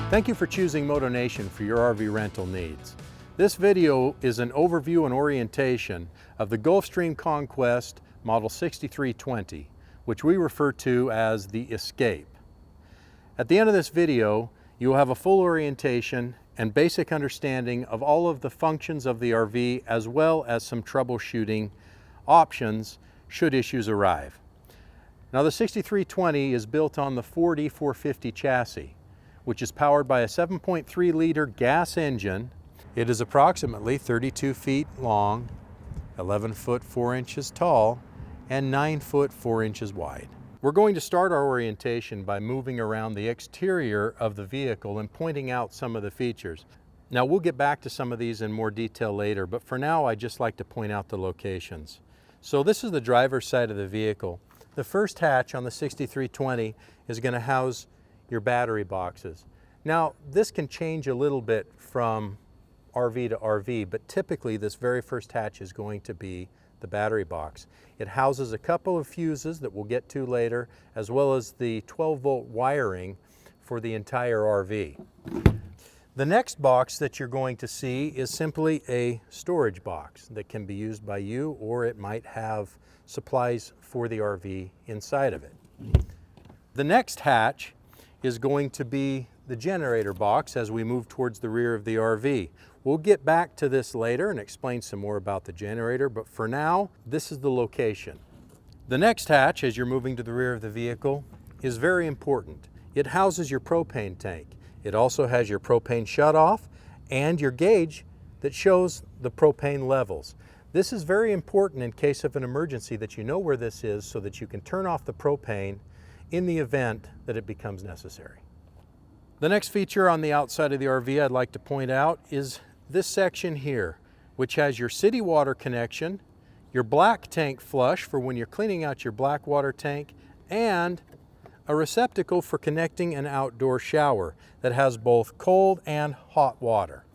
Thank you for choosing Moto Nation for your RV rental needs. This video is an overview and orientation of the Gulfstream Conquest Model 6320, which we refer to as the Escape. At the end of this video, you will have a full orientation and basic understanding of all of the functions of the RV, as well as some troubleshooting options should issues arrive. Now, the 6320 is built on the Ford E450 chassis, which is powered by a 7.3 liter gas engine. It is approximately 32 feet long, 11 foot 4 inches tall, and 9 foot 4 inches wide. We're going to start our orientation by moving around the exterior of the vehicle and pointing out some of the features. Now, we'll get back to some of these in more detail later, but for now I'd just like to point out the locations. So this is the driver's side of the vehicle. The first hatch on the 6320 is going to house your battery boxes. Now, this can change a little bit from RV to RV, but typically this very first hatch is going to be the battery box. It houses a couple of fuses that we'll get to later, as well as the 12-volt wiring for the entire RV. The next box that you're going to see is simply a storage box that can be used by you, or it might have supplies for the RV inside of it. The next hatch is going to be the generator box as we move towards the rear of the RV. We'll get back to this later and explain some more about the generator, but for now, this is the location. The next hatch, as you're moving to the rear of the vehicle, is very important. It houses your propane tank. It also has your propane shutoff and your gauge that shows the propane levels. This is very important in case of an emergency, that you know where this is so that you can turn off the propane in the event that it becomes necessary. The next feature on the outside of the RV I'd like to point out is this section here, which has your city water connection, your black tank flush for when you're cleaning out your black water tank, and a receptacle for connecting an outdoor shower that has both cold and hot water.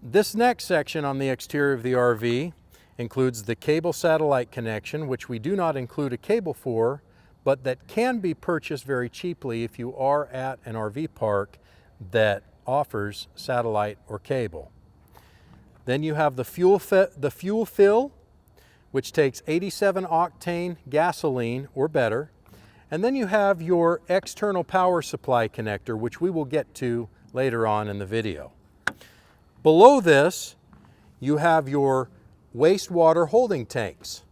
This next section on the exterior of the RV includes the cable satellite connection, which we do not include a cable for, but that can be purchased very cheaply if you are at an RV park that offers satellite or cable. Then you have the fuel fill, which takes 87 octane gasoline or better. And then you have your external power supply connector, which we will get to later on in the video. Below this, you have your wastewater holding tanks,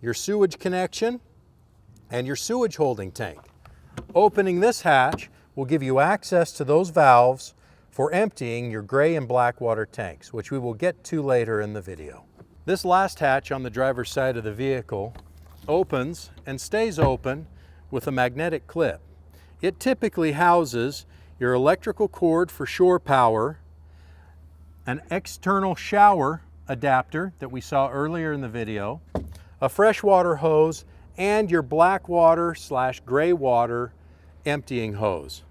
your sewage connection, and your sewage holding tank. Opening this hatch will give you access to those valves for emptying your gray and black water tanks, which we will get to later in the video. This last hatch on the driver's side of the vehicle opens and stays open with a magnetic clip. It typically houses your electrical cord for shore power, an external shower adapter that we saw earlier in the video, a freshwater hose, and your black water / gray water emptying hose.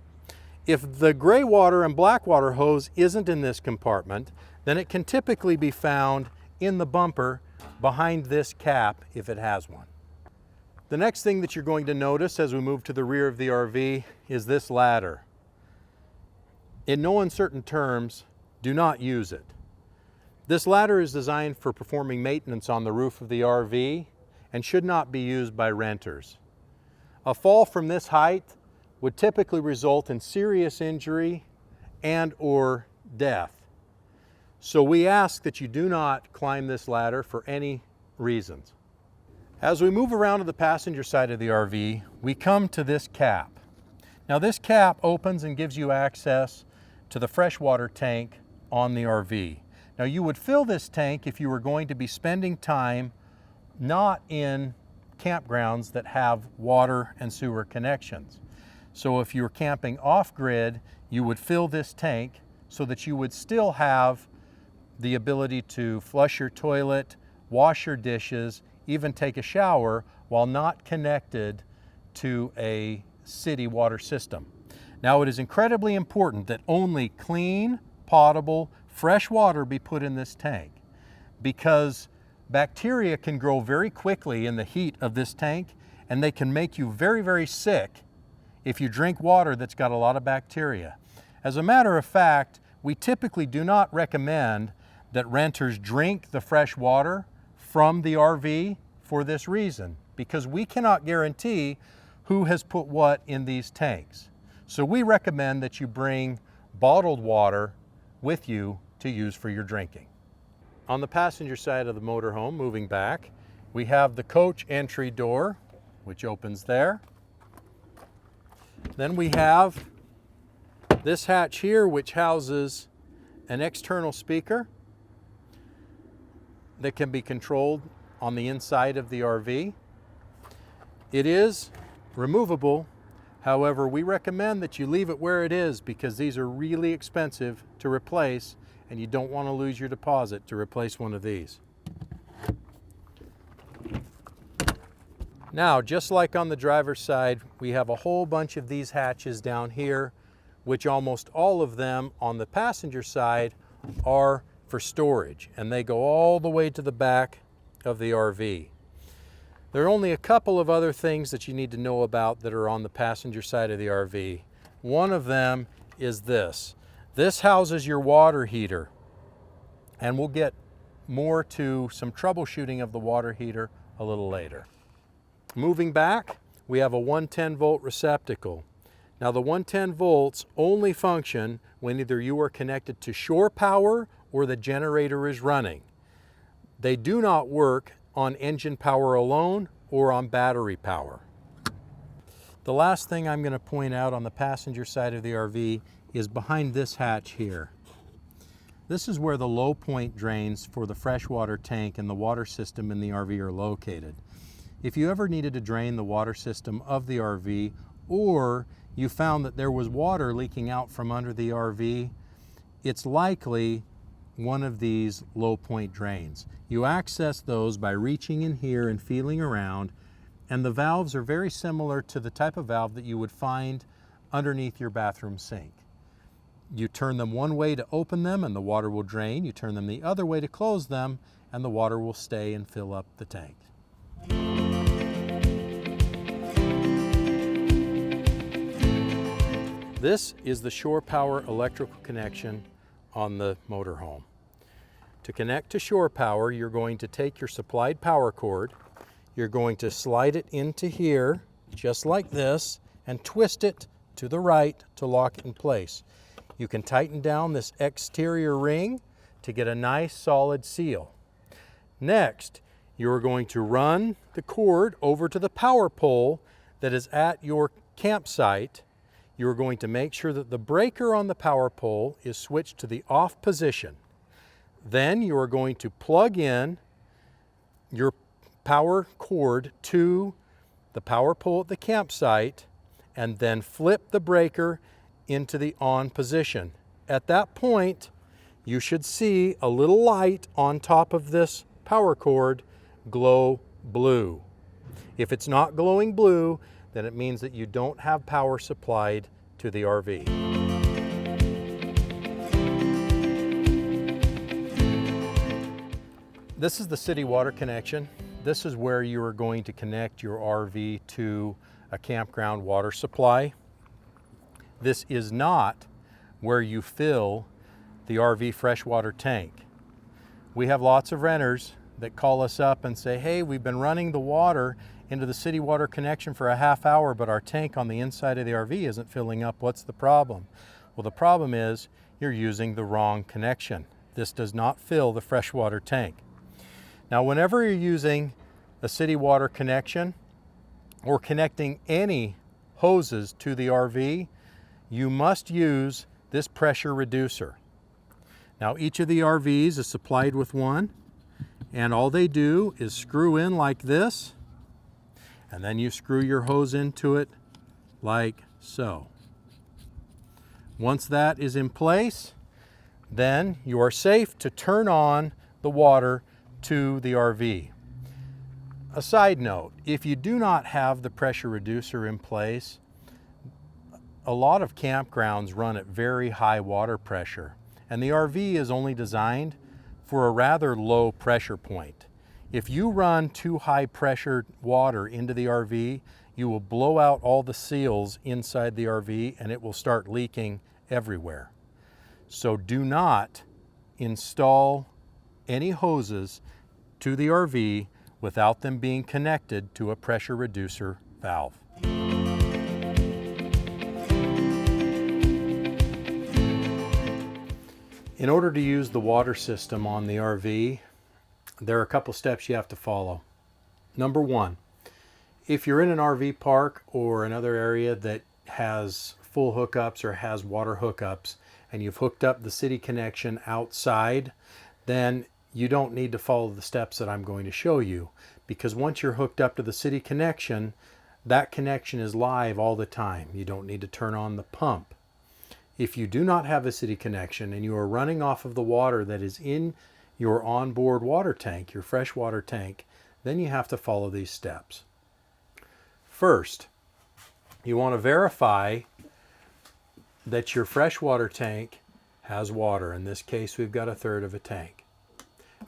If the gray water and black water hose isn't in this compartment, then it can typically be found in the bumper behind this cap if it has one. The next thing that you're going to notice as we move to the rear of the RV is this ladder. In no uncertain terms, do not use it. This ladder is designed for performing maintenance on the roof of the RV and should not be used by renters. A fall from this height would typically result in serious injury and or death. So we ask that you do not climb this ladder for any reasons. As we move around to the passenger side of the RV, we come to this cap. Now, this cap opens and gives you access to the freshwater tank on the RV. Now, you would fill this tank if you were going to be spending time not in campgrounds that have water and sewer connections. So if you're camping off-grid, you would fill this tank so that you would still have the ability to flush your toilet, wash your dishes, even take a shower while not connected to a city water system. Now, it is incredibly important that only clean, potable, fresh water be put in this tank, because bacteria can grow very quickly in the heat of this tank, and they can make you very, very sick if you drink water that's got a lot of bacteria. As a matter of fact, we typically do not recommend that renters drink the fresh water from the RV for this reason, because we cannot guarantee who has put what in these tanks. So we recommend that you bring bottled water with you to use for your drinking. On the passenger side of the motorhome, moving back, we have the coach entry door, which opens there. Then we have this hatch here, which houses an external speaker that can be controlled on the inside of the RV. It is removable. However, we recommend that you leave it where it is because these are really expensive to replace and you don't want to lose your deposit to replace one of these. Now, just like on the driver's side, we have a whole bunch of these hatches down here, which almost all of them on the passenger side are for storage, and they go all the way to the back of the RV. There are only a couple of other things that you need to know about that are on the passenger side of the RV. One of them is this. This houses your water heater, and we'll get more to some troubleshooting of the water heater a little later. Moving back, we have a 110 volt receptacle. Now the 110 volts only function when either you are connected to shore power or the generator is running. They do not work on engine power alone or on battery power. The last thing I'm going to point out on the passenger side of the RV is behind this hatch here. This is where the low point drains for the freshwater tank and the water system in the RV are located. If you ever needed to drain the water system of the RV, or you found that there was water leaking out from under the RV, it's likely one of these low point drains. You access those by reaching in here and feeling around, and the valves are very similar to the type of valve that you would find underneath your bathroom sink. You turn them one way to open them and the water will drain. You turn them the other way to close them and the water will stay and fill up the tank. This is the shore power electrical connection on the motorhome. To connect to shore power, you're going to take your supplied power cord, you're going to slide it into here, just like this, and twist it to the right to lock it in place. You can tighten down this exterior ring to get a nice solid seal. Next, you're going to run the cord over to the power pole that is at your campsite. You're going to make sure that the breaker on the power pole is switched to the off position. Then you are going to plug in your power cord to the power pole at the campsite and then flip the breaker into the on position. At that point, you should see a little light on top of this power cord glow blue. If it's not glowing blue, then it means that you don't have power supplied to the RV. This is the city water connection. This is where you are going to connect your RV to a campground water supply. This is not where you fill the RV freshwater tank. We have lots of renters that call us up and say, hey, we've been running the water into the city water connection for a half hour, but our tank on the inside of the RV isn't filling up. What's the problem? Well, the problem is you're using the wrong connection. This does not fill the freshwater tank. Now, whenever you're using a city water connection or connecting any hoses to the RV, you must use this pressure reducer. Now, each of the RVs is supplied with one, and all they do is screw in like this, and then you screw your hose into it like so. Once that is in place, then you are safe to turn on the water to the RV. A side note, if you do not have the pressure reducer in place, a lot of campgrounds run at very high water pressure, and the RV is only designed for a rather low pressure point. If you run too high pressure water into the RV, you will blow out all the seals inside the RV and it will start leaking everywhere. So do not install any hoses to the RV without them being connected to a pressure reducer valve. In order to use the water system on the RV, there are a couple steps you have to follow. Number one, if you're in an RV park or another area that has full hookups or has water hookups and you've hooked up the city connection outside, then you don't need to follow the steps that I'm going to show you, because once you're hooked up to the city connection, that connection is live all the time. You don't need to turn on the pump. If you do not have a city connection and you are running off of the water that is in your onboard water tank, your freshwater tank, then you have to follow these steps. First, you want to verify that your freshwater tank has water. In this case, we've got 1/3 of a tank.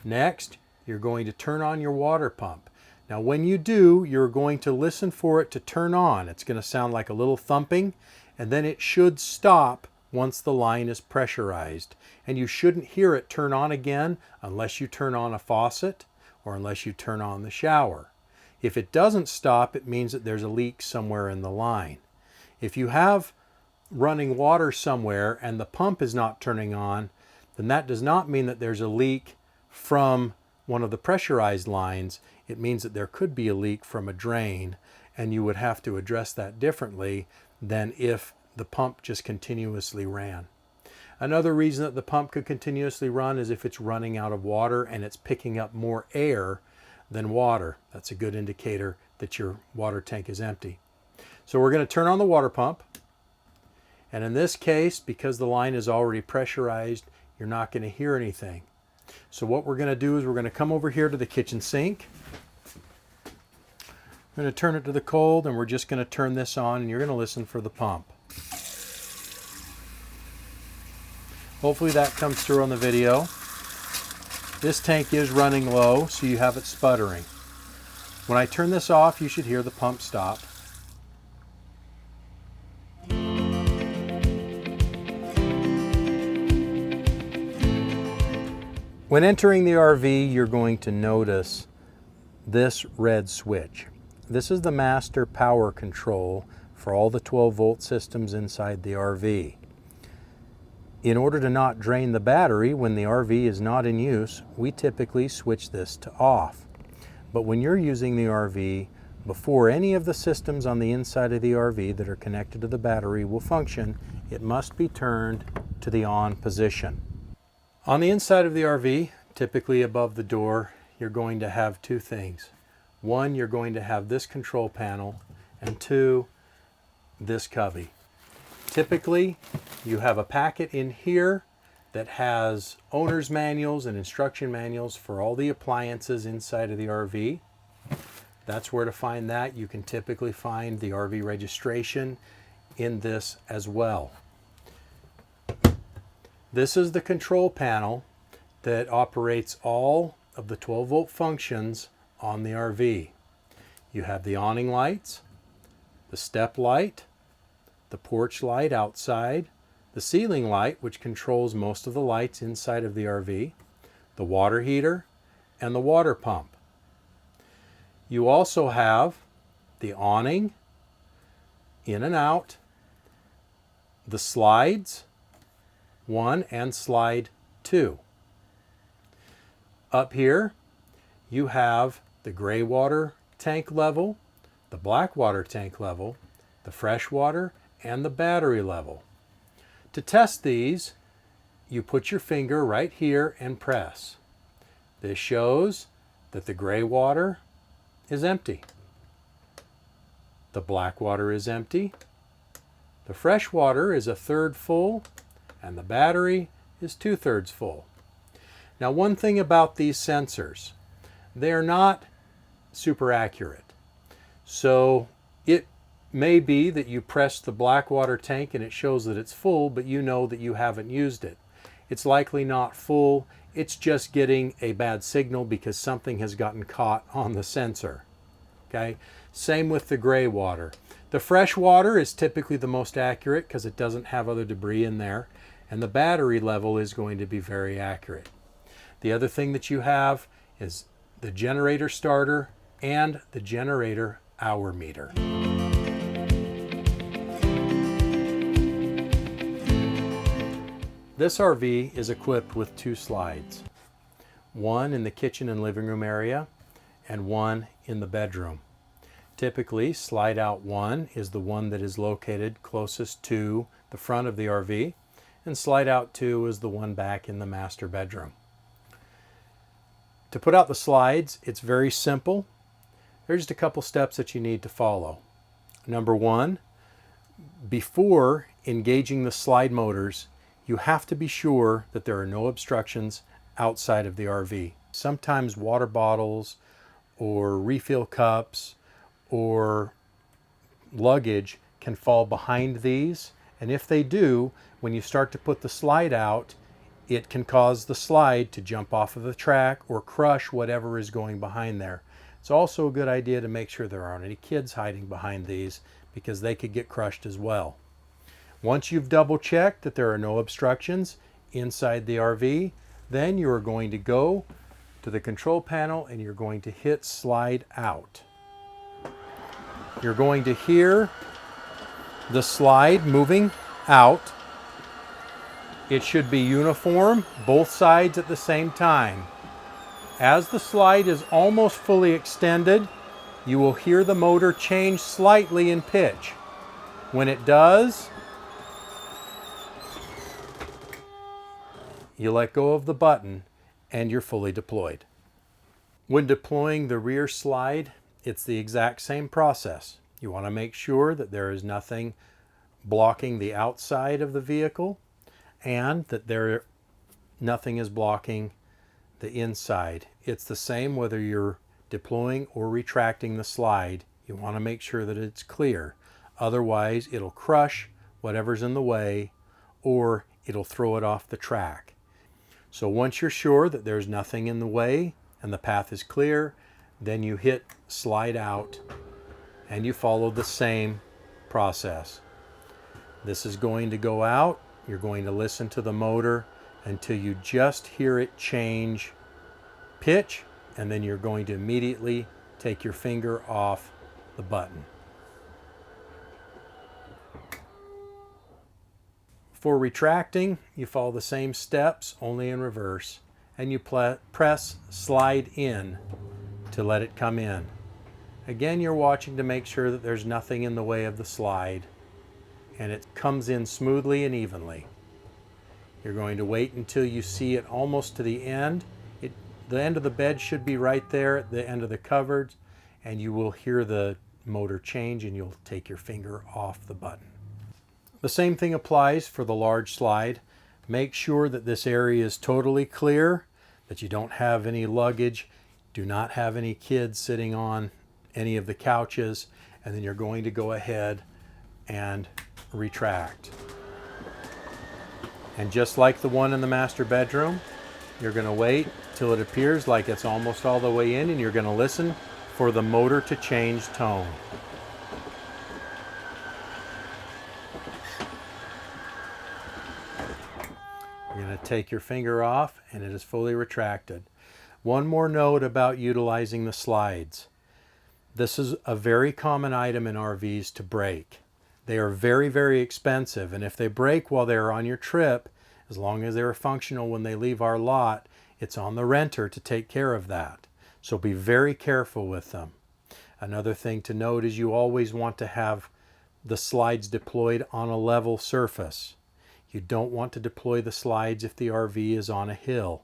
Next, you're going to turn on your water pump. Now, when you do, you're going to listen for it to turn on. It's going to sound like a little thumping, and then it should stop once the line is pressurized. And you shouldn't hear it turn on again unless you turn on a faucet or unless you turn on the shower. If it doesn't stop, it means that there's a leak somewhere in the line. If you have running water somewhere and the pump is not turning on, then that does not mean that there's a leak from one of the pressurized lines. It means that there could be a leak from a drain, and you would have to address that differently than if the pump just continuously ran. Another reason that the pump could continuously run is if it's running out of water and it's picking up more air than water. That's a good indicator that your water tank is empty. So we're going to turn on the water pump. And in this case, because the line is already pressurized, you're not going to hear anything. So what we're going to do is we're going to come over here to the kitchen sink. We're going to turn it to the cold, and we're just going to turn this on, and you're going to listen for the pump. Hopefully that comes through on the video. This tank is running low, so you have it sputtering. When I turn this off, you should hear the pump stop. When entering the RV, you're going to notice this red switch. This is the master power control for all the 12-volt systems inside the RV. In order to not drain the battery when the RV is not in use, we typically switch this to off. But when you're using the RV, before any of the systems on the inside of the RV that are connected to the battery will function, it must be turned to the on position. On the inside of the RV, typically above the door, you're going to have two things. One, you're going to have this control panel, and two, this cubby. Typically, you have a packet in here that has owner's manuals and instruction manuals for all the appliances inside of the RV. That's where to find that. You can typically find the RV registration in this as well. This is the control panel that operates all of the 12-volt functions on the RV. You have the awning lights, the step light, the porch light outside, the ceiling light, which controls most of the lights inside of the RV, the water heater, and the water pump. You also have the awning, in and out, the slides, 1 and slide 2. Up here, you have the gray water tank level, the black water tank level, the fresh water, and the battery level. To test these, you put your finger right here and press. This shows that the gray water is empty. The black water is empty. The fresh water is 1/3 full, and the battery is 2/3 full. Now, one thing about these sensors, they're not super accurate. So it may be that you press the black water tank and it shows that it's full, but you know that you haven't used it. It's likely not full. It's just getting a bad signal because something has gotten caught on the sensor. Okay? Same with the gray water. The fresh water is typically the most accurate because it doesn't have other debris in there, and the battery level is going to be very accurate. The other thing that you have is the generator starter and the generator hour meter. This RV is equipped with 2 slides, one in the kitchen and living room area and one in the bedroom. Typically, slide out 1 is the one that is located closest to the front of the RV, and slide out 2 is the one back in the master bedroom. To put out the slides, it's very simple. There's just a couple steps that you need to follow. Number 1, before engaging the slide motors, you have to be sure that there are no obstructions outside of the RV. Sometimes water bottles or refill cups or luggage can fall behind these, and if they do, when you start to put the slide out, it can cause the slide to jump off of the track or crush whatever is going behind there. It's also a good idea to make sure there aren't any kids hiding behind these, because they could get crushed as well. Once you've double checked that there are no obstructions inside the RV, then you are going to go to the control panel and you're going to hit slide out. You're going to hear the slide moving out. It should be uniform, both sides at the same time. As the slide is almost fully extended, you will hear the motor change slightly in pitch. When it does, you let go of the button and you're fully deployed. When deploying the rear slide, it's the exact same process. You want to make sure that there is nothing blocking the outside of the vehicle and that nothing is blocking the inside. It's the same whether you're deploying or retracting the slide. You want to make sure that it's clear. Otherwise, it'll crush whatever's in the way or it'll throw it off the track. So once you're sure that there's nothing in the way and the path is clear, then you hit slide out and you follow the same process. This is going to go out. You're going to listen to the motor until you just hear it change pitch, and then you're going to immediately take your finger off the button. For retracting, you follow the same steps, only in reverse, and you press slide in to let it come in. Again, you're watching to make sure that there's nothing in the way of the slide, and it comes in smoothly and evenly. You're going to wait until you see it almost to the end. The end of the bed should be right there at the end of the cupboards, and you will hear the motor change and you'll take your finger off the button. The same thing applies for the large slide. Make sure that this area is totally clear, that you don't have any luggage, do not have any kids sitting on any of the couches, and then you're going to go ahead and retract. And just like the one in the master bedroom, you're going to wait till it appears like it's almost all the way in, and you're going to listen for the motor to change tone. You're going to take your finger off and it is fully retracted. One more note about utilizing the slides. This is a very common item in RVs to break. They are very, very expensive, and if they break while they're on your trip, as long as they're functional when they leave our lot, it's on the renter to take care of that. So be very careful with them. Another thing to note is you always want to have the slides deployed on a level surface. You don't want to deploy the slides if the RV is on a hill,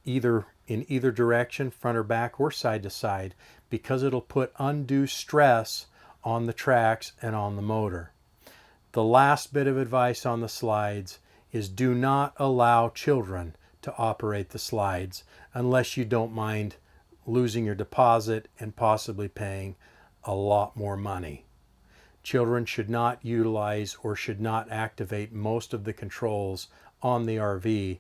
either in either direction, front or back or side to side, because it'll put undue stress on the tracks and on the motor. The last bit of advice on the slides is do not allow children to operate the slides unless you don't mind losing your deposit and possibly paying a lot more money. Children should not utilize or should not activate most of the controls on the RV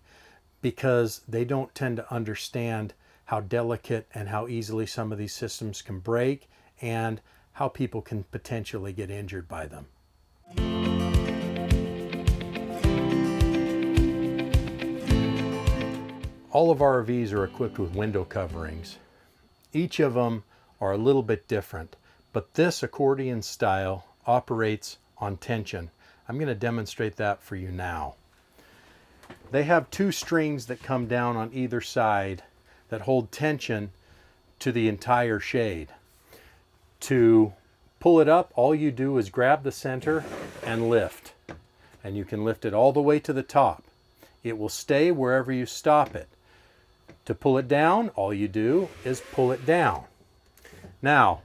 because they don't tend to understand how delicate and how easily some of these systems can break and how people can potentially get injured by them. All of our RVs are equipped with window coverings. Each of them are a little bit different, but this accordion style operates on tension. I'm going to demonstrate that for you now. They have two strings that come down on either side that hold tension to the entire shade. To pull it up, all you do is grab the center and lift. And you can lift it all the way to the top. It will stay wherever you stop it. To pull it down, all you do is pull it down. Now,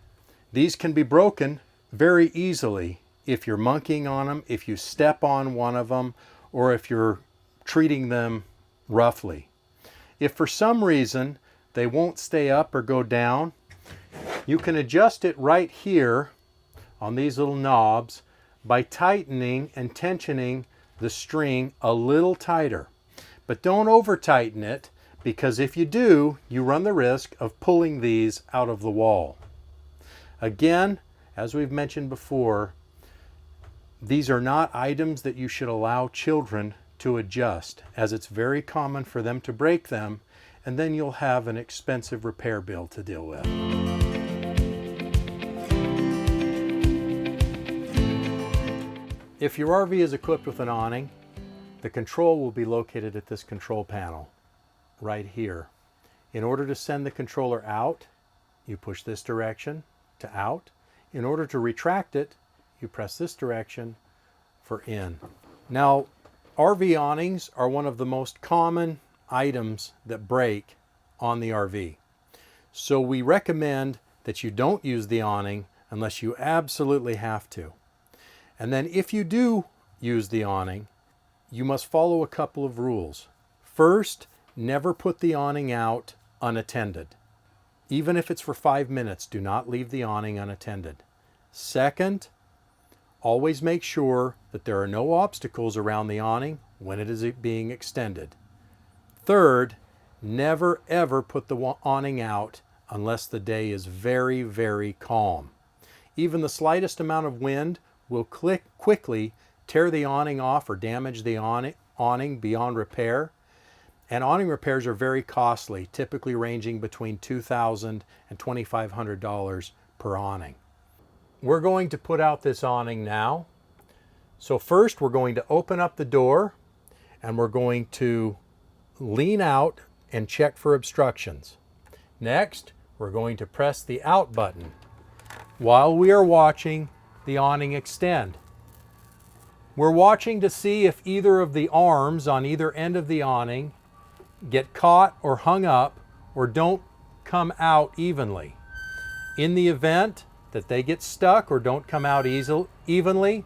these can be broken very easily if you're monkeying on them, if you step on one of them, or if you're treating them roughly. If for some reason they won't stay up or go down, you can adjust it right here on these little knobs by tightening and tensioning the string a little tighter. But don't over tighten it, because if you do, you run the risk of pulling these out of the wall. Again, as we've mentioned before, these are not items that you should allow children to adjust, as it's very common for them to break them, and then you'll have an expensive repair bill to deal with. If your RV is equipped with an awning, the control will be located at this control panel right here. In order to send the controller out, you push this direction to out. In order to retract it, you press this direction for in. Now, RV awnings are one of the most common items that break on the RV. So we recommend that you don't use the awning unless you absolutely have to. And then if you do use the awning, you must follow a couple of rules. First, never put the awning out unattended. Even if it's for 5 minutes, do not leave the awning unattended. Second, always make sure that there are no obstacles around the awning when it is being extended. Third, never ever put the awning out unless the day is very, very calm. Even the slightest amount of wind will quickly tear the awning off or damage the awning beyond repair. And awning repairs are very costly, typically ranging between $2,000 and $2,500 per awning. We're going to put out this awning now. So first we're going to open up the door and we're going to lean out and check for obstructions. Next, we're going to press the out button while we are watching the awning extend. We're watching to see if either of the arms on either end of the awning get caught or hung up or don't come out evenly. In the event that they get stuck or don't come out evenly,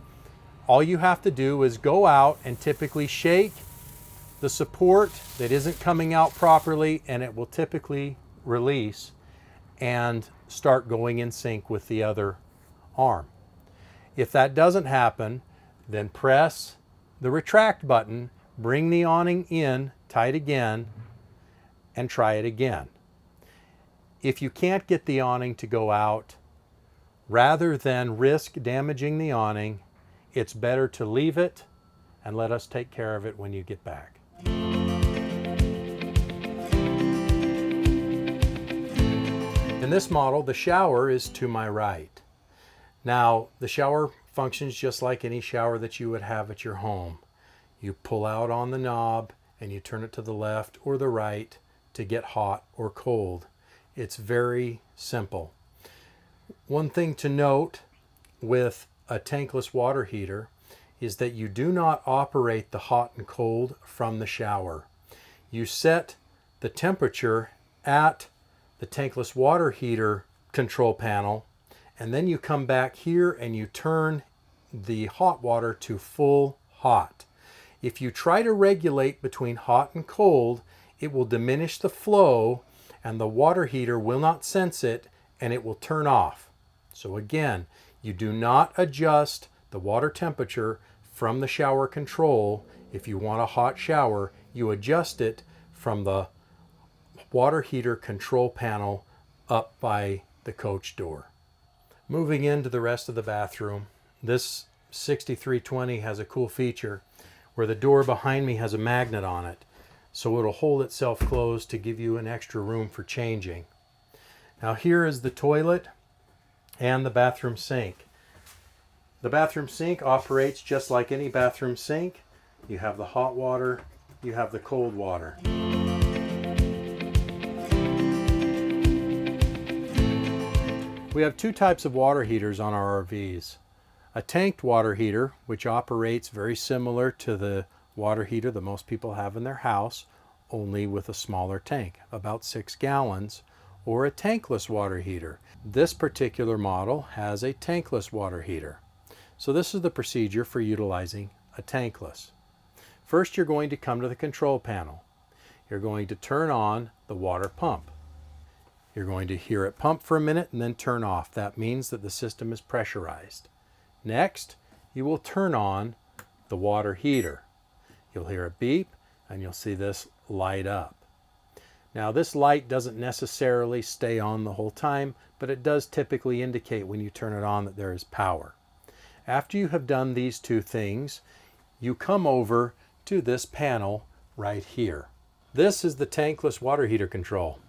all you have to do is go out and typically shake the support that isn't coming out properly, and it will typically release and start going in sync with the other arm. If that doesn't happen, then press the retract button, bring the awning in tight again, and try it again. If you can't get the awning to go out, rather than risk damaging the awning, it's better to leave it and let us take care of it when you get back. In this model, the shower is to my right. Now, the shower functions just like any shower that you would have at your home. You pull out on the knob and you turn it to the left or the right to get hot or cold. It's very simple. One thing to note with a tankless water heater is that you do not operate the hot and cold from the shower. You set the temperature at the tankless water heater control panel, and then you come back here and you turn the hot water to full hot. If you try to regulate between hot and cold, it will diminish the flow and the water heater will not sense it and it will turn off. So again, you do not adjust the water temperature from the shower control. If you want a hot shower, you adjust it from the water heater control panel up by the coach door. Moving into the rest of the bathroom, this 6320 has a cool feature where the door behind me has a magnet on it, so it'll hold itself closed to give you an extra room for changing. Now here is the toilet and the bathroom sink. The bathroom sink operates just like any bathroom sink. You have the hot water, you have the cold water. We have two types of water heaters on our RVs. A tanked water heater, which operates very similar to the water heater that most people have in their house, only with a smaller tank, about 6 gallons, or a tankless water heater. This particular model has a tankless water heater. So this is the procedure for utilizing a tankless. First, you're going to come to the control panel. You're going to turn on the water pump. You're going to hear it pump for a minute and then turn off. That means that the system is pressurized. Next, you will turn on the water heater. You'll hear a beep and you'll see this light up. Now this light doesn't necessarily stay on the whole time, but it does typically indicate when you turn it on that there is power. After you have done these two things, you come over to this panel right here. This is the tankless water heater control.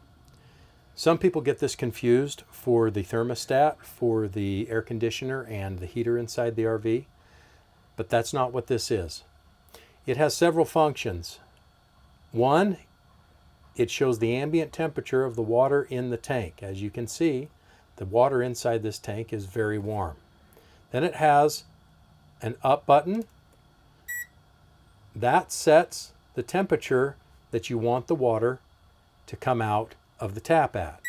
Some people get this confused for the thermostat, for the air conditioner and the heater inside the RV, but that's not what this is. It has several functions. One, it shows the ambient temperature of the water in the tank. As you can see, the water inside this tank is very warm. Then it has an up button. That sets the temperature that you want the water to come out of the tap at.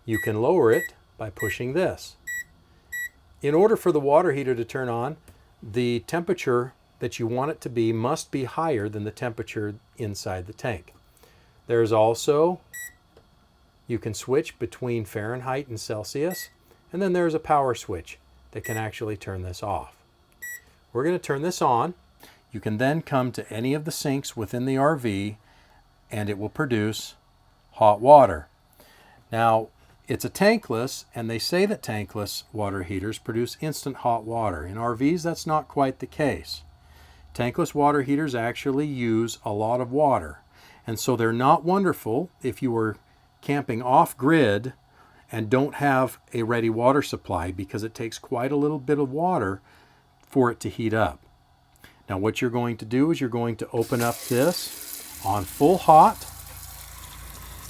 You can lower it by pushing this. In order for the water heater to turn on, the temperature that you want it to be must be higher than the temperature inside the tank. There's also, you can switch between Fahrenheit and Celsius, and then there's a power switch that can actually turn this off. We're going to turn this on. You can then come to any of the sinks within the RV and it will produce hot water. Now, it's a tankless, and they say that tankless water heaters produce instant hot water. In RVs, that's not quite the case. Tankless water heaters actually use a lot of water, and so they're not wonderful if you are camping off-grid and don't have a ready water supply, because it takes quite a little bit of water for it to heat up. Now what you're going to do is you're going to open up this on full hot.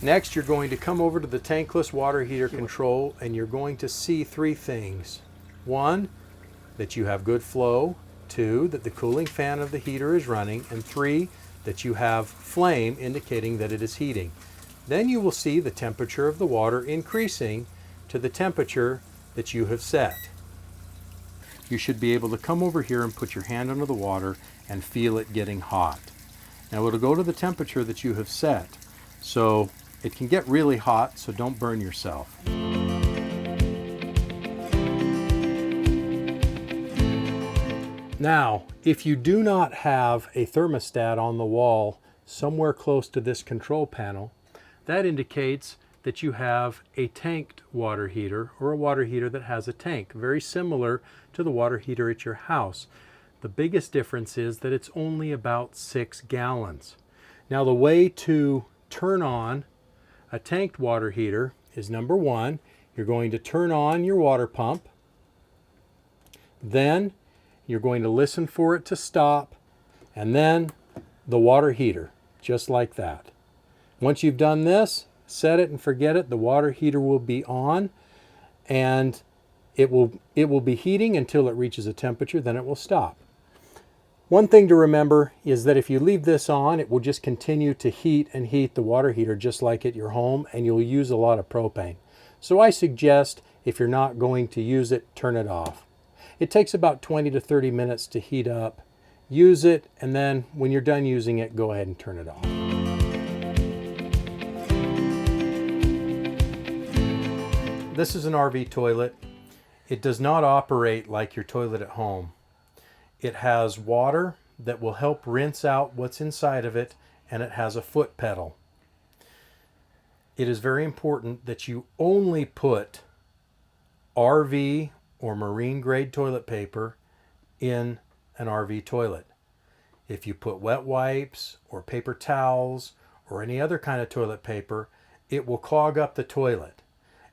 Next, you're going to come over to the tankless water heater control and you're going to see three things. One, that you have good flow. Two, that the cooling fan of the heater is running. And three, that you have flame indicating that it is heating. Then you will see the temperature of the water increasing to the temperature that you have set. You should be able to come over here and put your hand under the water and feel it getting hot. Now it'll go to the temperature that you have set. So it can get really hot, so don't burn yourself. Now, if you do not have a thermostat on the wall somewhere close to this control panel, that indicates that you have a tanked water heater, or a water heater that has a tank, very similar to the water heater at your house. The biggest difference is that it's only about 6 gallons. Now the way to turn on a tanked water heater is, number one, you're going to turn on your water pump. Then you're going to listen for it to stop, and then the water heater, just like that. Once you've done this, set it and forget it. The water heater will be on, and it will be heating until it reaches a temperature, then it will stop. One thing to remember is that if you leave this on, it will just continue to heat and heat the water heater just like at your home, and you'll use a lot of propane. So I suggest, if you're not going to use it, turn it off. It takes about 20 to 30 minutes to heat up. Use it, and then when you're done using it, go ahead and turn it off. This is an RV toilet. It does not operate like your toilet at home. It has water that will help rinse out what's inside of it, and it has a foot pedal. It is very important that you only put RV or marine grade toilet paper in an RV toilet. If you put wet wipes or paper towels or any other kind of toilet paper, it will clog up the toilet.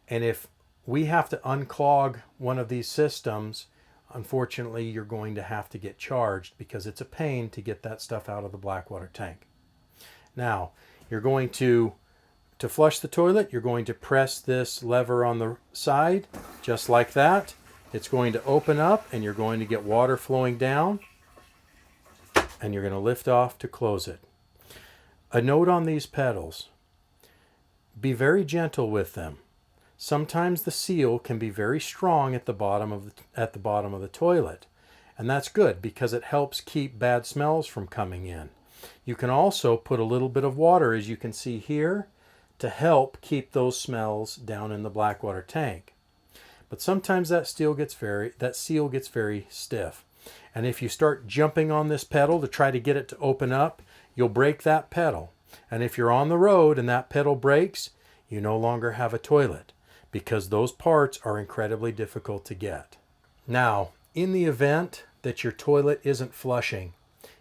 And if we have to unclog one of these systems, unfortunately, you're going to have to get charged because it's a pain to get that stuff out of the blackwater tank. Now, you're going to flush the toilet, you're going to press this lever on the side, just like that. It's going to open up and you're going to get water flowing down, and you're going to lift off to close it. A note on these pedals: be very gentle with them. Sometimes the seal can be very strong at the bottom of the toilet, and that's good because it helps keep bad smells from coming in. You can also put a little bit of water, as you can see here, to help keep those smells down in the blackwater tank. But sometimes that seal gets very stiff. And if you start jumping on this pedal to try to get it to open up, you'll break that pedal. And if you're on the road and that pedal breaks, you no longer have a toilet, because those parts are incredibly difficult to get. Now, in the event that your toilet isn't flushing,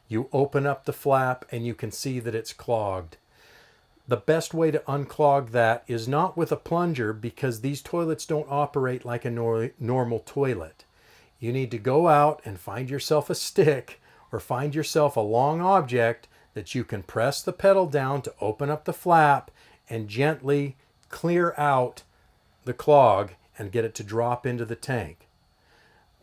you open up the flap and you can see that it's clogged. The best way to unclog that is not with a plunger, because these toilets don't operate like a normal toilet. You need to go out and find yourself a stick or find yourself a long object that you can press the pedal down to open up the flap and gently clear out the clog and get it to drop into the tank.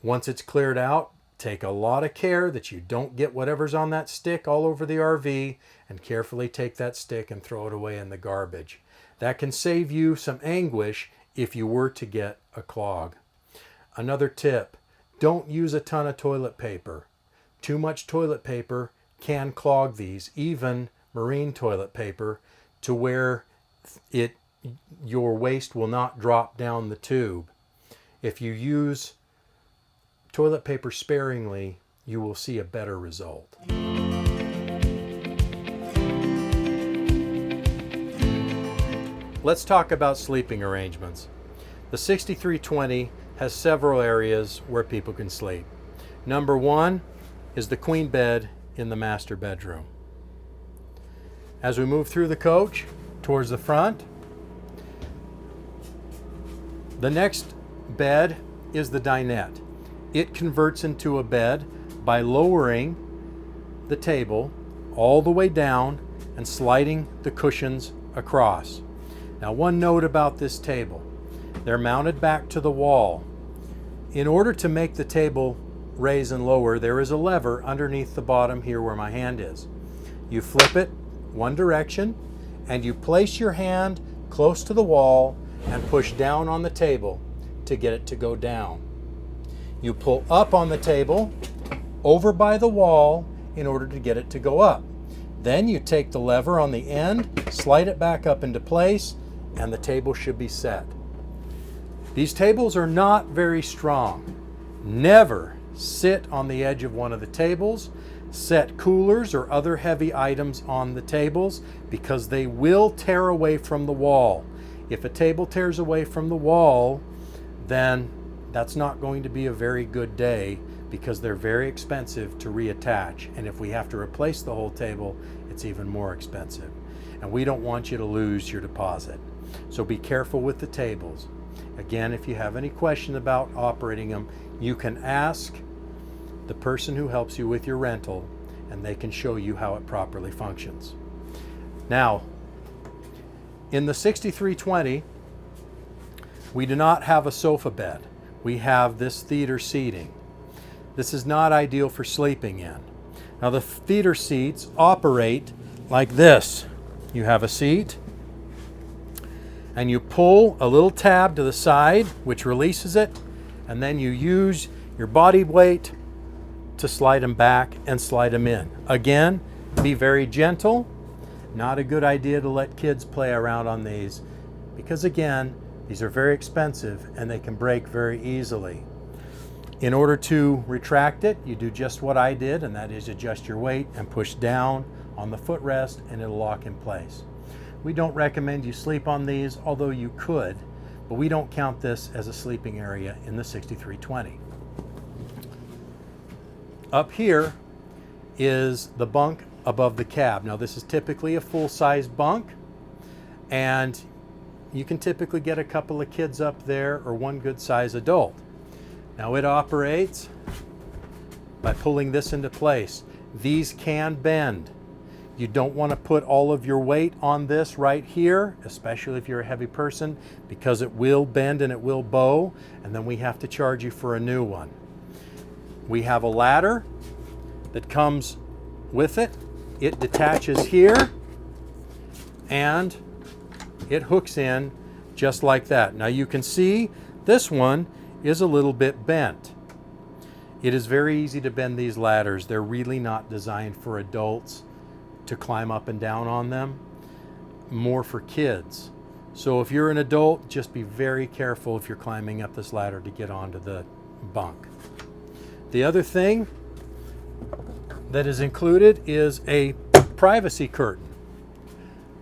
Once it's cleared out, take a lot of care that you don't get whatever's on that stick all over the RV, and carefully take that stick and throw it away in the garbage. That can save you some anguish if you were to get a clog. Another tip: don't use a ton of toilet paper. Too much toilet paper can clog these, even marine toilet paper, to where your waste will not drop down the tube. If you use toilet paper sparingly, you will see a better result. Let's talk about sleeping arrangements. The 6320 has several areas where people can sleep. Number one is the queen bed in the master bedroom. As we move through the coach towards the front, the next bed is the dinette. It converts into a bed by lowering the table all the way down and sliding the cushions across. Now, one note about this table: they're mounted back to the wall. In order to make the table raise and lower, there is a lever underneath the bottom here where my hand is. You flip it one direction and you place your hand close to the wall and push down on the table to get it to go down. You pull up on the table over by the wall in order to get it to go up. Then you take the lever on the end, slide it back up into place, and the table should be set. These tables are not very strong. Never sit on the edge of one of the tables. Set coolers or other heavy items on the tables, because they will tear away from the wall. If a table tears away from the wall, then that's not going to be a very good day, because they're very expensive to reattach. And if we have to replace the whole table, it's even more expensive. And we don't want you to lose your deposit. So be careful with the tables. Again, if you have any question about operating them, you can ask the person who helps you with your rental, and they can show you how it properly functions. Now, in the 6320, we do not have a sofa bed. We have this theater seating. This is not ideal for sleeping in. Now, the theater seats operate like this. You have a seat, and you pull a little tab to the side, which releases it, and then you use your body weight to slide them back and slide them in. Again, be very gentle. Not a good idea to let kids play around on these, because again, these are very expensive and they can break very easily. In order to retract it, you do just what I did, and that is adjust your weight and push down on the footrest and it'll lock in place. We don't recommend you sleep on these, although you could, but we don't count this as a sleeping area in the 6320. Up here is the bunk above the cab. Now this is typically a full-size bunk, and you can typically get a couple of kids up there or one good-sized adult. Now it operates by pulling this into place. These can bend. You don't want to put all of your weight on this right here, especially if you're a heavy person, because it will bend and it will bow, and then we have to charge you for a new one. We have a ladder that comes with it. It detaches here and it hooks in just like that. Now you can see this one is a little bit bent. It is very easy to bend these ladders. They're really not designed for adults to climb up and down on them, more for kids. So if you're an adult, just be very careful if you're climbing up this ladder to get onto the bunk. The other thing that is included is a privacy curtain.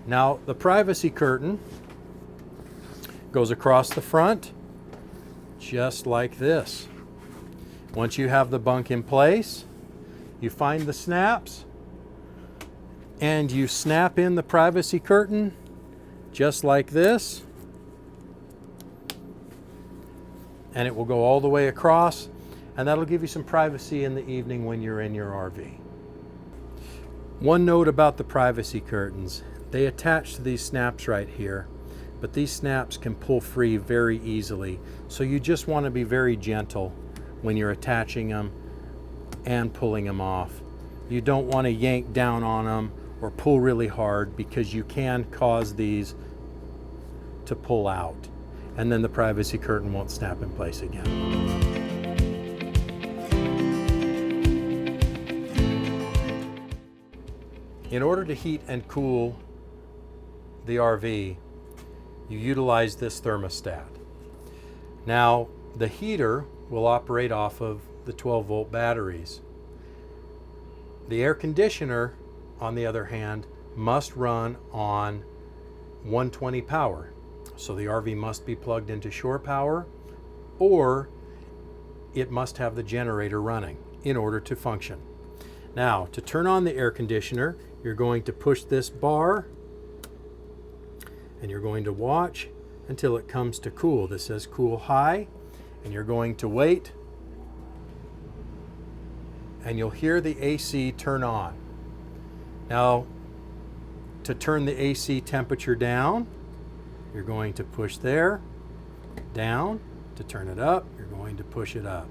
Now the privacy curtain goes across the front just like this. Once you have the bunk in place, you find the snaps and you snap in the privacy curtain just like this, and it will go all the way across, and that'll give you some privacy in the evening when you're in your RV. One note about the privacy curtains: they attach to these snaps right here, but these snaps can pull free very easily, so you just want to be very gentle when you're attaching them and pulling them off. You don't want to yank down on them or pull really hard, because you can cause these to pull out, and then the privacy curtain won't snap in place again. In order to heat and cool the RV, you utilize this thermostat. Now, the heater will operate off of the 12-volt batteries. The air conditioner, on the other hand, must run on 120 power. So the RV must be plugged into shore power, or it must have the generator running in order to function. Now, to turn on the air conditioner, you're going to push this bar and you're going to watch until it comes to cool. This says cool high, and you're going to wait, and you'll hear the AC turn on. Now, to turn the AC temperature down, you're going to push there, down. To turn it up, you're going to push it up.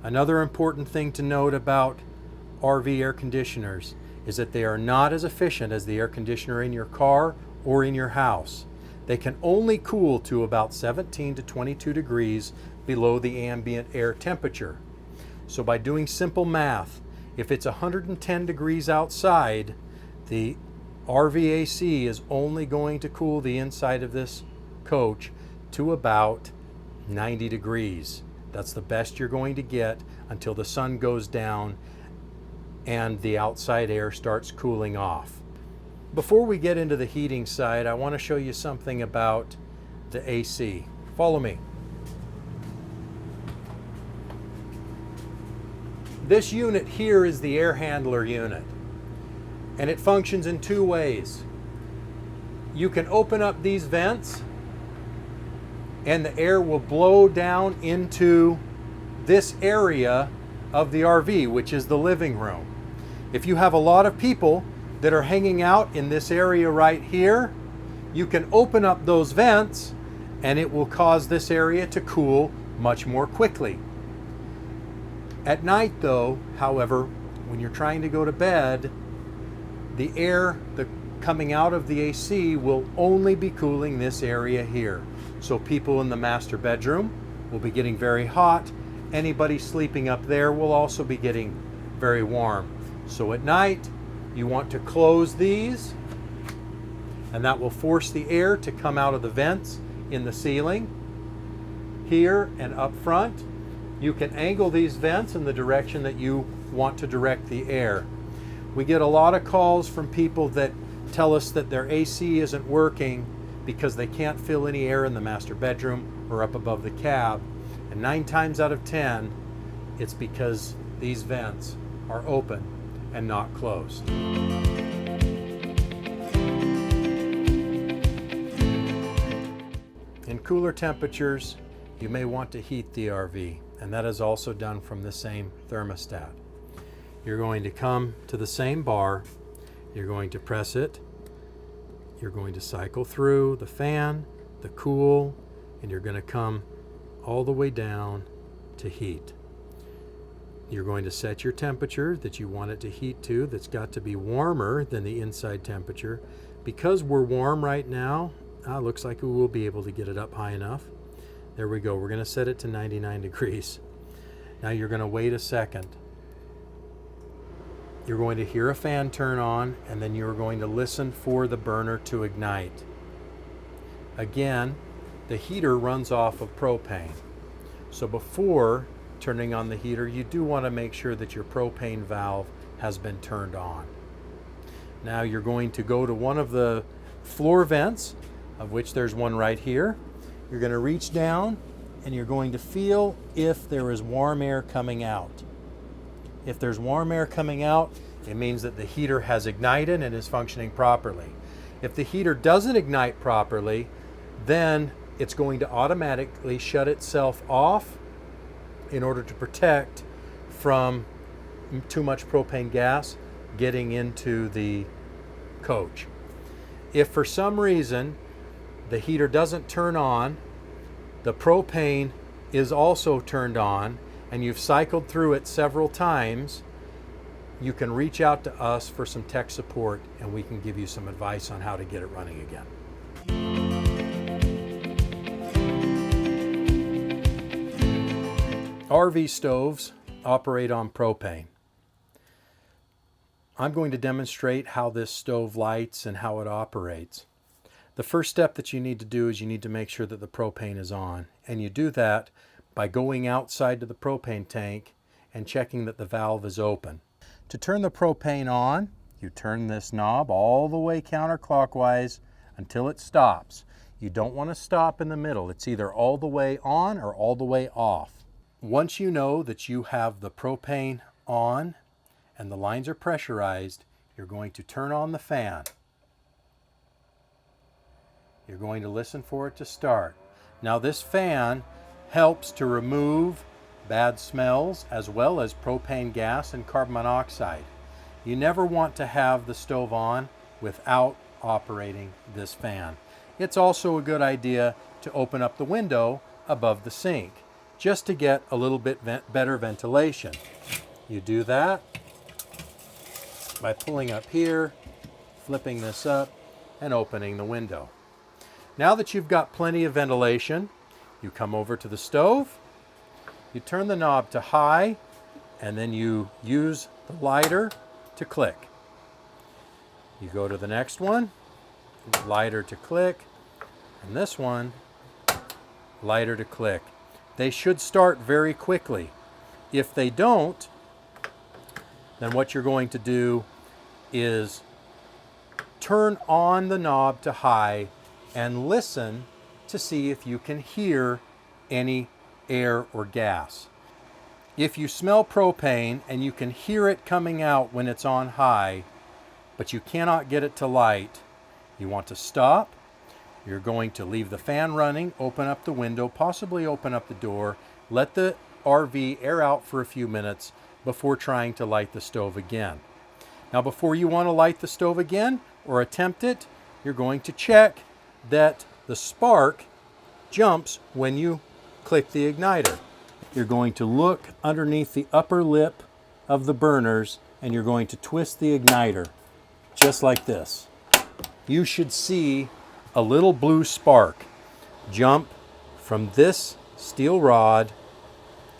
Another important thing to note about RV air conditioners is that they are not as efficient as the air conditioner in your car or in your house. They can only cool to about 17 to 22 degrees below the ambient air temperature. So by doing simple math, if it's 110 degrees outside, the RVAC is only going to cool the inside of this coach to about 90 degrees. That's the best you're going to get until the sun goes down and the outside air starts cooling off. Before we get into the heating side, I want to show you something about the AC. Follow me. This unit here is the air handler unit, and it functions in two ways. You can open up these vents and the air will blow down into this area of the RV, which is the living room. If you have a lot of people that are hanging out in this area right here, you can open up those vents and it will cause this area to cool much more quickly. At night though, however, when you're trying to go to bed, the air coming out of the AC will only be cooling this area here. So people in the master bedroom will be getting very hot. Anybody sleeping up there will also be getting very warm. So at night, you want to close these, and that will force the air to come out of the vents in the ceiling. Here and up front, you can angle these vents in the direction that you want to direct the air. We get a lot of calls from people that tell us that their AC isn't working because they can't fill any air in the master bedroom or up above the cab. And 9 times out of 10, it's because these vents are open and not closed. In cooler temperatures, you may want to heat the RV, and that is also done from the same thermostat. You're going to come to the same bar, you're going to press it, you're going to cycle through the fan, the cool, and you're going to come all the way down to heat. You're going to set your temperature that you want it to heat to. That's got to be warmer than the inside temperature. Because we're warm right now, looks like we will be able to get it up high enough. There we go. We're going to set it to 99 degrees. Now you're going to wait a second. You're going to hear a fan turn on, and then you're going to listen for the burner to ignite. Again, the heater runs off of propane. So before turning on the heater, you do want to make sure that your propane valve has been turned on. Now you're going to go to one of the floor vents, of which there's one right here. You're going to reach down and you're going to feel if there is warm air coming out. If there's warm air coming out, it means that the heater has ignited and is functioning properly. If the heater doesn't ignite properly, then it's going to automatically shut itself off in order to protect from too much propane gas getting into the coach. If for some reason the heater doesn't turn on, the propane is also turned on, and you've cycled through it several times, you can reach out to us for some tech support and we can give you some advice on how to get it running again. RV stoves operate on propane. I'm going to demonstrate how this stove lights and how it operates. The first step that you need to do is you need to make sure that the propane is on. And you do that by going outside to the propane tank and checking that the valve is open. To turn the propane on, you turn this knob all the way counterclockwise until it stops. You don't want to stop in the middle. It's either all the way on or all the way off. Once you know that you have the propane on and the lines are pressurized, you're going to turn on the fan. You're going to listen for it to start. Now this fan helps to remove bad smells as well as propane gas and carbon monoxide. You never want to have the stove on without operating this fan. It's also a good idea to open up the window above the sink just to get a little bit better ventilation. You do that by pulling up here, flipping this up, and opening the window. Now that you've got plenty of ventilation, you come over to the stove, you turn the knob to high, and then you use the lighter to click. You go to the next one, lighter to click, and this one, lighter to click. They should start very quickly. If they don't, then what you're going to do is turn on the knob to high and listen to see if you can hear any air or gas. If you smell propane and you can hear it coming out when it's on high, but you cannot get it to light, you want to stop. You're going to leave the fan running, open up the window, possibly open up the door, let the RV air out for a few minutes before trying to light the stove again. Now, before you want to light the stove again or attempt it, you're going to check that the spark jumps when you click the igniter. You're going to look underneath the upper lip of the burners and you're going to twist the igniter just like this. You should see a little blue spark jump from this steel rod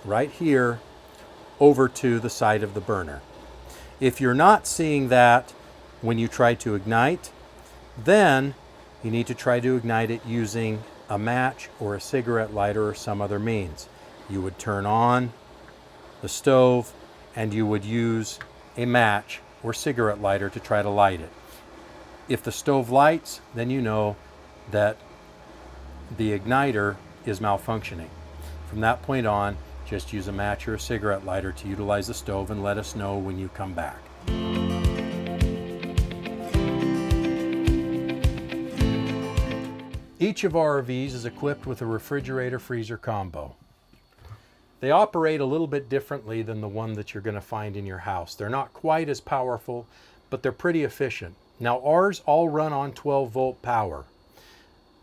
right here over to the side of the burner. If you're not seeing that when you try to ignite, then you need to try to ignite it using a match or a cigarette lighter or some other means. You would turn on the stove and you would use a match or cigarette lighter to try to light it. If the stove lights, then you know that the igniter is malfunctioning. From that point on, just use a match or a cigarette lighter to utilize the stove and let us know when you come back. Each of our RVs is equipped with a refrigerator-freezer combo. They operate a little bit differently than the one that you're going to find in your house. They're not quite as powerful, but they're pretty efficient. Now ours all run on 12-volt power.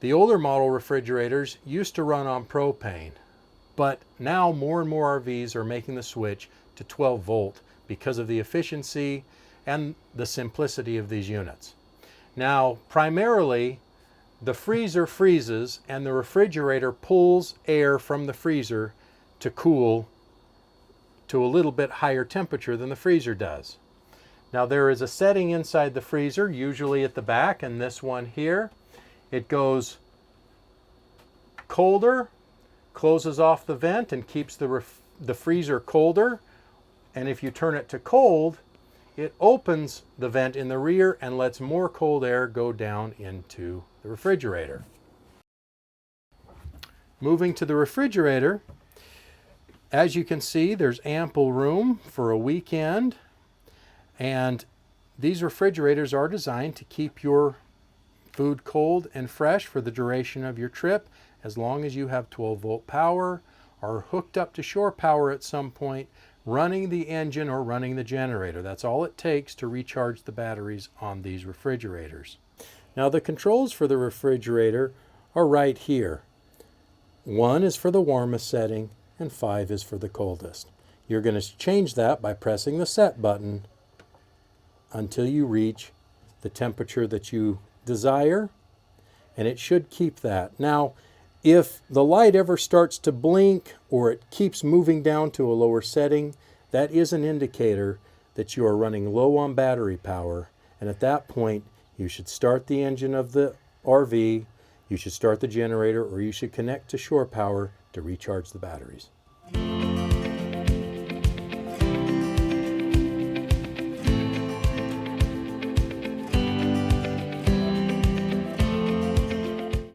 The older model refrigerators used to run on propane, but now more and more RVs are making the switch to 12-volt because of the efficiency and the simplicity of these units. Now, primarily, the freezer freezes and the refrigerator pulls air from the freezer to cool to a little bit higher temperature than the freezer does. Now there is a setting inside the freezer, usually at the back, and this one here. It goes colder, closes off the vent and keeps the freezer colder. And if you turn it to cold, it opens the vent in the rear and lets more cold air go down into the refrigerator. Moving to the refrigerator, as you can see, there's ample room for a weekend, and these refrigerators are designed to keep your food cold and fresh for the duration of your trip, as long as you have 12-volt power, are hooked up to shore power at some point, running the engine or running the generator. That's all it takes to recharge the batteries on these refrigerators. Now the controls for the refrigerator are right here. 1 is for the warmest setting, and 5 is for the coldest. You're going to change that by pressing the set button until you reach the temperature that you desire, and it should keep that. Now, if the light ever starts to blink or it keeps moving down to a lower setting, that is an indicator that you are running low on battery power, and at that point you should start the engine of the RV, you should start the generator, or you should connect to shore power to recharge the batteries.